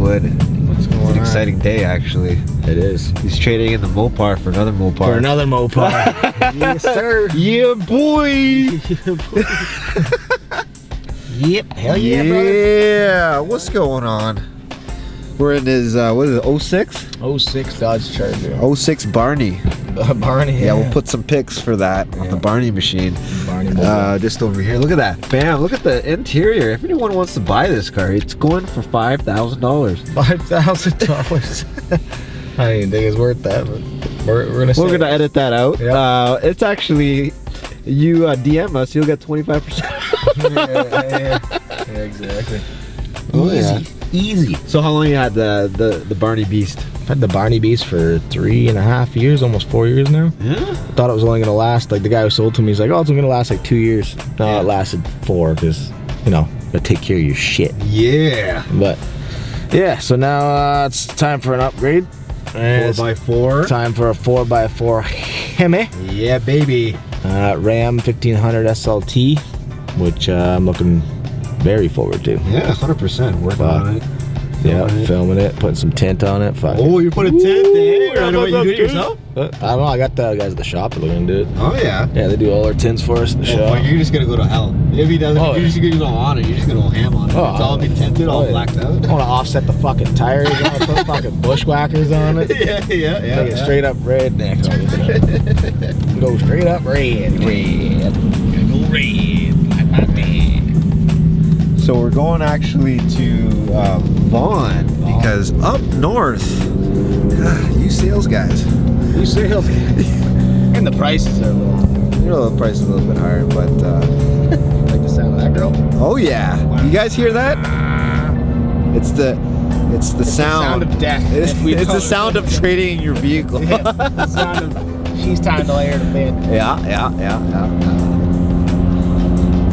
wood. What's going on? It's an exciting day, actually. It is. He's trading in the Mopar for another Mopar. For another Mopar. Yes, sir. Yeah, boy. Yep. Hell yeah, brother. Yeah. What's going on? We're in his, what is it, 06? 06 Dodge Charger. 06 Barney. Barney. Yeah, we'll put some pics for that on the Barney machine. Barney. Just over here. Look at that. Bam. Look at the interior. If anyone wants to buy this car, it's going for $5,000. $5,000. I don't even think it's worth that, but we're gonna edit that out. Yep. It's actually, you DM us, you'll get 25%. Yeah, exactly. Oh, Easy. yeah. Easy. So how long you had the Barney Beast? I've had the Barney Beast for 3.5 years, almost 4 years now. Yeah. I thought it was only gonna last, like the guy who sold to me, he's like, oh, it's only gonna last like 2 years. No, Yeah. it lasted 4 because, you know, gotta take care of your shit. Yeah. But yeah, so now it's time for an upgrade. And 4x4. time for a 4x4 Hemi. Yeah, baby. Ram 1500 SLT, which I'm looking very forward to. Yeah, 100%. Working on it. Yeah, filming it, putting some tint on it. Fuck. Oh, you're putting tint in? I know what you do it yourself? I don't know, I got the guys at the shop that are gonna do it. Oh, yeah. Yeah, they do all our tints for us in the shop. Well, you're just gonna go to hell. If he doesn't, Oh, you're just gonna go on it. You're just gonna go ham on it. Oh, It's all be tinted, all blacked out. I want to offset the fucking tires. I want to put fucking bushwhackers on it. Yeah. Make it straight up redneck. Go straight up red. Go red. Like my man. So we're going actually to Vaughan because up north, you sales guys. You sales. And the prices are a little. You know the price is a little bit higher, but Like the sound of that girl. oh yeah, you guys hear that? It's the sound of death. It's the sound of trading your vehicle. Yeah, the sound of she's time to lay her to bed. Yeah.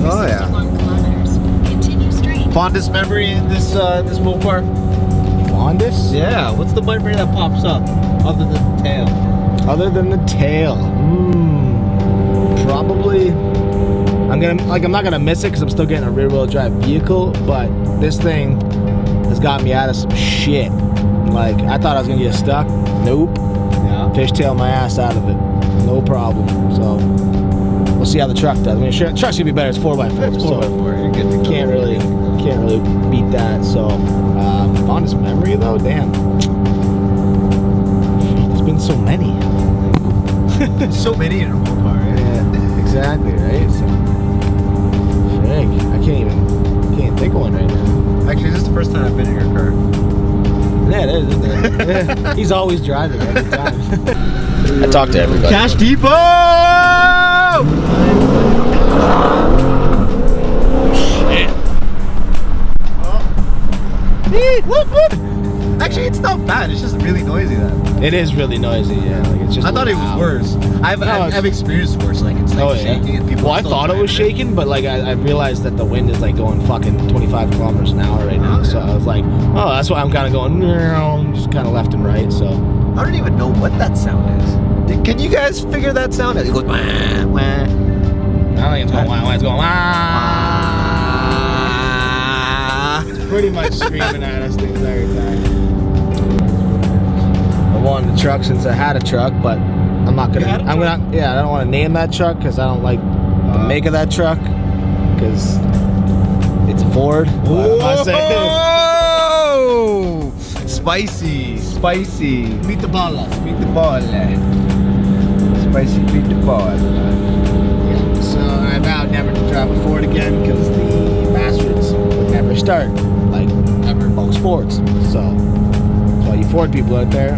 Oh yeah. 61 kilometers. Continue straight. Fondest memory in this Mopar? Fondest? Yeah. What's the memory that pops up other than the tail? Other than the tail, probably. I'm not gonna miss it because I'm still getting a rear-wheel drive vehicle, but this thing has got me out of some shit. Like I thought I was gonna get stuck. Nope. Yeah. Fishtail my ass out of it. No problem. So we'll see how the truck does. I mean, sure, the truck's gonna be better. It's 4x4. So You're good to go. can't really beat that. So fondest memory though, damn. There's been so many. So many in a Mopar. Yeah, exactly, right? So, I can't think of one right now. Actually, this is the first time I've been in your car. Yeah, it is, isn't it? Yeah. He's always driving every time. I talk to everybody. Cash Depot! Shit. Whoop, whoop. Actually, it's not bad. It's just really noisy. It is really noisy, yeah. Like it's just. I thought it was worse. I've experienced worse. Like it's like shaking and people. Well, I thought it was shaking, but like I realized that the wind is like going fucking 25 kilometers an hour right now. So I was like, oh, that's why I'm kind of going, just kind of left and right. So I don't even know what that sound is. Can you guys figure that sound out? It goes wah, wah. I don't think it's going wah. It's going wah. It's pretty much screaming at us the entire time. I wanted a truck since I had a truck, but I'm not gonna. I don't want to name that truck because I don't like the make of that truck because it's a Ford. Whoa! Spicy. Meatball. Spicy meatball. Yeah. So I vowed never to drive a Ford again because the bastards would never start like ever most Fords. So all you Ford people out there,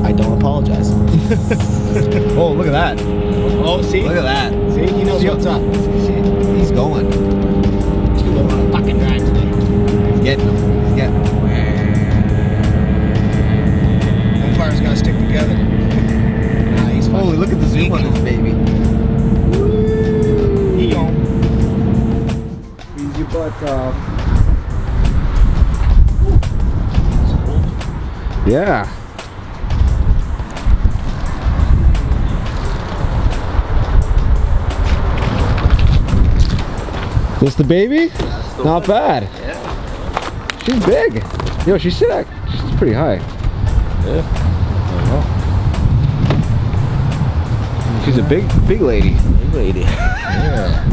I don't apologize. Oh, look at that. Oh, see? Look at that. See? He knows what's up. He's going. He's gonna go on a fucking drive today. He's getting him. Mopar's gotta stick together. Nah, he's fine. Holy, look at the zoom on this baby. He on. Ease your butt off. Yeah. This the baby? Not bad. She's big. Yo, she's pretty high. Yeah. She's a big lady. Big lady. Yeah.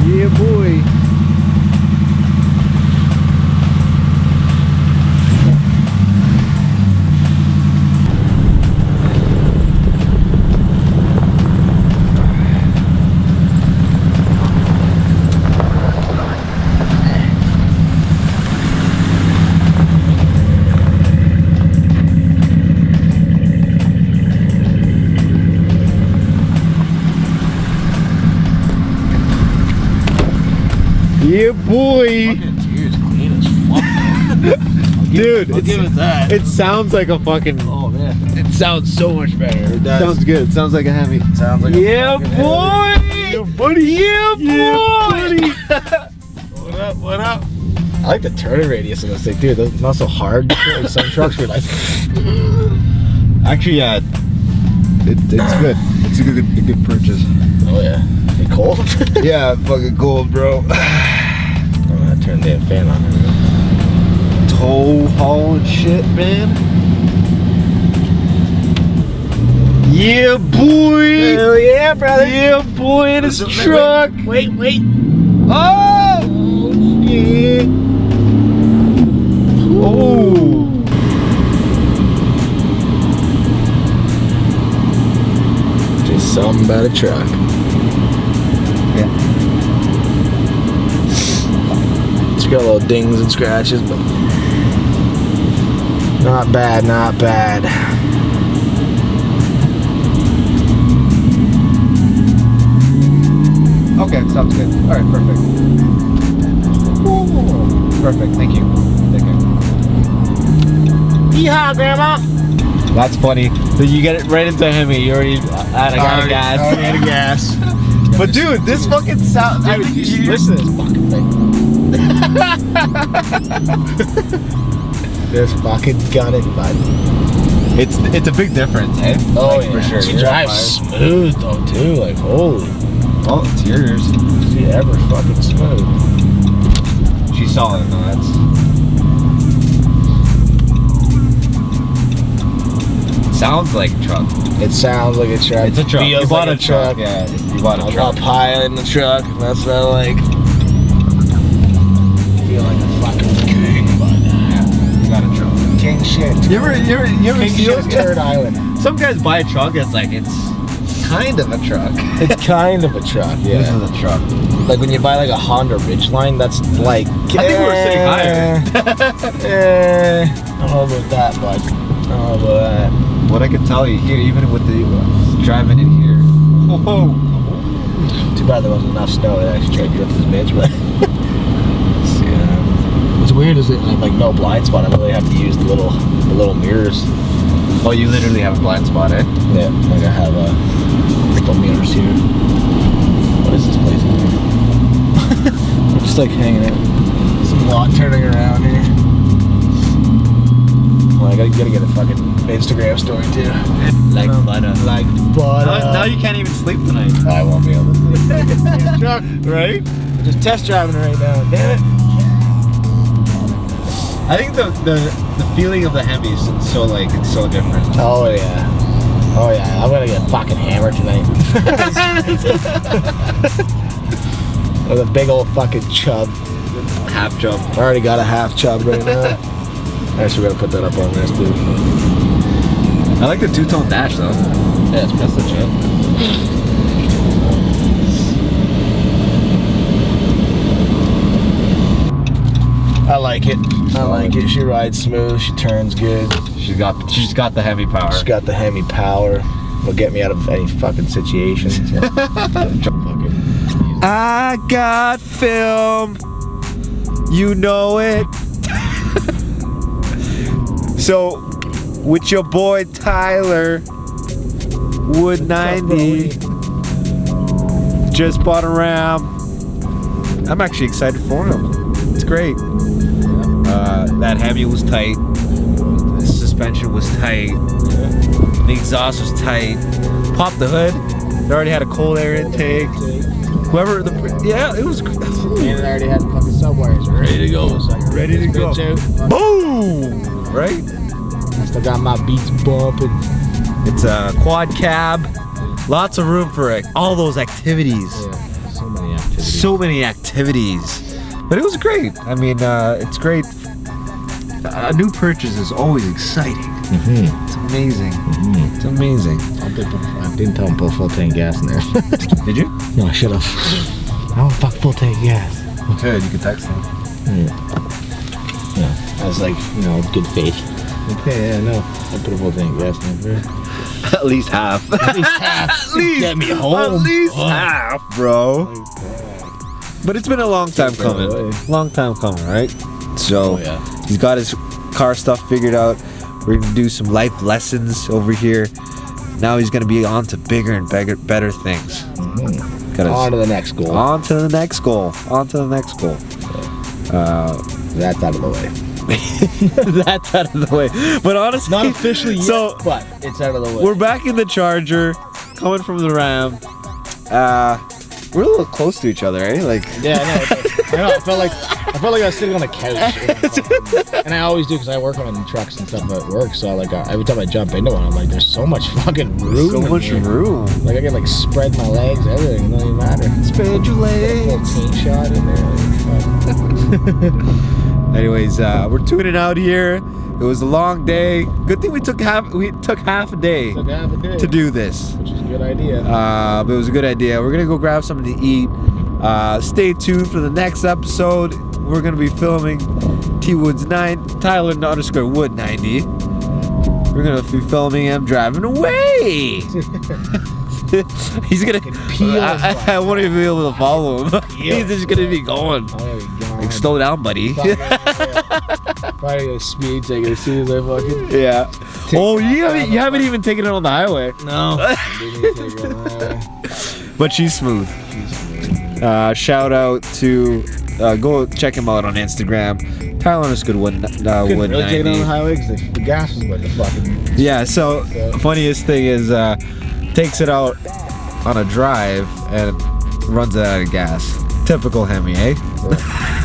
Yeah, boy. Yeah, boy. Fucking interior's clean as fuck. Dude, I'll give it that. it sounds like a fucking. Oh man, It sounds so much better. It does. Sounds good. It sounds like a Hemi. sounds like Yeah, a fucking boy. Yeah, buddy. Yeah, buddy. What up? What up? I like the turning radius of this thing, dude. It's not so hard. Like some trucks are like. Actually, yeah. It's good. It's a good purchase. Oh yeah. You cold? Yeah, fucking cold, bro. I turned the fan on. Tow haul and shit, man. Yeah, boy. Hell yeah, brother. Yeah, boy, in his Wait, truck. Wait. Oh, shit. Oh. Just something about a truck. Yeah. It's got little dings and scratches, but not bad, not bad. Okay, sounds good. All right, perfect. Perfect. Thank you. Take care. Yeehaw, Grandma! That's funny. Then you get it right into Hemi. You already out of gas. Already out of gas. But dude, this fucking sound. Dude, you should listen to this fucking thing. This fucking gunning, bud. It's a big difference, eh? Oh Like, yeah, for sure. She drives smooth though too. Like holy, Oh, interiors. she ever fucking smooth. She's solid. No, that's. Sounds like a truck. It sounds like a truck. It's a truck. Feels You bought like a truck. Yeah, you bought a I'm truck. up high in the truck. And that's what I like. Feel like a fucking king, but Yeah, you got a truck. king shit. You ever King see shit those turd guys? island. Some guys buy a truck. It's like it's kind of a truck. It's kind of a truck, This yeah. is a truck. Like when you buy like a Honda Ridgeline, that's like. I think we're sitting higher. I don't know about that, bud. I don't know about that. What I can tell you here, even with the driving in here. Whoa. Too bad there wasn't enough snow to actually try to drift this bitch, but. Yeah. What's weird is that like no blind spot. I really have to use the little mirrors. Oh, you literally have a blind spot, eh? Yeah, like I have little mirrors here. What is this place? We're just like hanging out. Some lot turning around here. Well, I gotta get a fucking Instagram story too. Like butter. Like butter. Now you can't even sleep tonight. I won't be able to sleep. Truck. Right? Just test driving it right now. Damn it. I think the feeling of the Hemi is so like it's so different. Oh yeah. Oh yeah. I'm gonna get fucking hammered tonight. With a big old fucking chub. Half jump. I already got a half chub right now. Actually, we're gonna put that up on this, dude. I like the two-tone dash though. Yeah, it's That's legit. I like it. I like it. She rides smooth. She turns good. She's got the Hemi power. She's got the Hemi power. Will get me out of any fucking situation. I got film. You know it. So, with your boy Tyler, Wood 90, just bought a Ram. I'm actually excited for him. It's great. That Hemi was tight. The suspension was tight. The exhaust was tight. Popped the hood. It already had a cold air intake. Whoever yeah, it was. And I already had the fucking subwires ready to go. So I can Ready to this go. bitch out. Boom! Right? I still got my beats bumping. It's a quad cab. Lots of room for all those activities. Yeah, so many activities. So many activities. But it was great. I mean, it's great. A new purchase is always exciting. It's amazing. It's amazing. I didn't tell him to put full tank gas in there. Did you? No, I should have. I don't fuck full tank gas. Good. You can text him. Yeah. I was like, good faith. Okay, yeah, no. I put a full tank gas in there. At least half. At least half. At least. Get me home. At least half, bro. But it's been a long time coming. Long time coming, right? So he's got his car stuff figured out. We're gonna do some life lessons over here. Now he's gonna be on to bigger and better things. On to the next goal. On to the next goal. On to the next goal. That's out of the way. That's out of the way. But honestly, Not officially yet, so but it's out of the way. we're back in the Charger, coming from the Ram. We're a little close to each other, eh? Like, Yeah, I know. I felt like I was sitting on the couch, and I always do because I work on trucks and stuff at work. So like every time I jump into one, I'm like, there's so much fucking room. so much room. Like I can like spread my legs, everything. It doesn't even matter. Spread your Little legs. paint shot in there. Anyways, we're tuning out here. It was a long day. Good thing we took half a day Took half a day, to do this. which is a good idea. But it was a good idea. We're gonna go grab something to eat. Stay tuned for the next episode. We're gonna be filming T Woods 9, Tyler _ Wood 90. We're gonna be filming him driving away. He's gonna peel his I won't even be able to follow him. Yeah. He's just gonna be going. Oh, there we go. Like, slow down, buddy. Probably a speed ticket as soon as I fucking. Yeah. Oh, you haven't even taken it on the highway. No. But she's smooth. Shout out to go check him out on Instagram. Tyler _ Wood Couldn't Wood really take it on the 90. highway because the gas was like the fucking. Yeah. So funniest thing is takes it out on a drive and runs it out of gas. Typical Hemi, eh?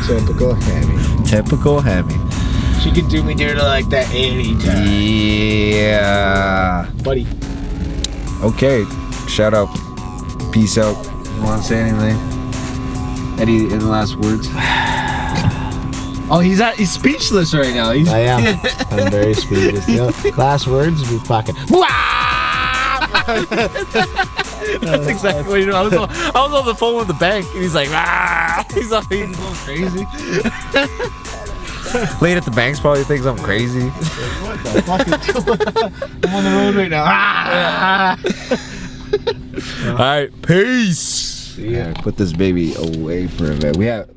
Typical Hemi. Typical Hemi. She could do me dirty like that anytime. Yeah. Buddy. Okay. Shout out. Peace out. You want to say anything? Any last words? Oh, he's speechless right now. I am. I'm very speechless. Last words would be fucking. That's exactly what you know. I was on the phone with the bank, and he's like, "Rah!" He's going crazy. Late at the banks probably thinks I'm crazy. What the fuck is going on? I'm on the road right now. All right, peace. Yeah. Put this baby away for a bit. We have.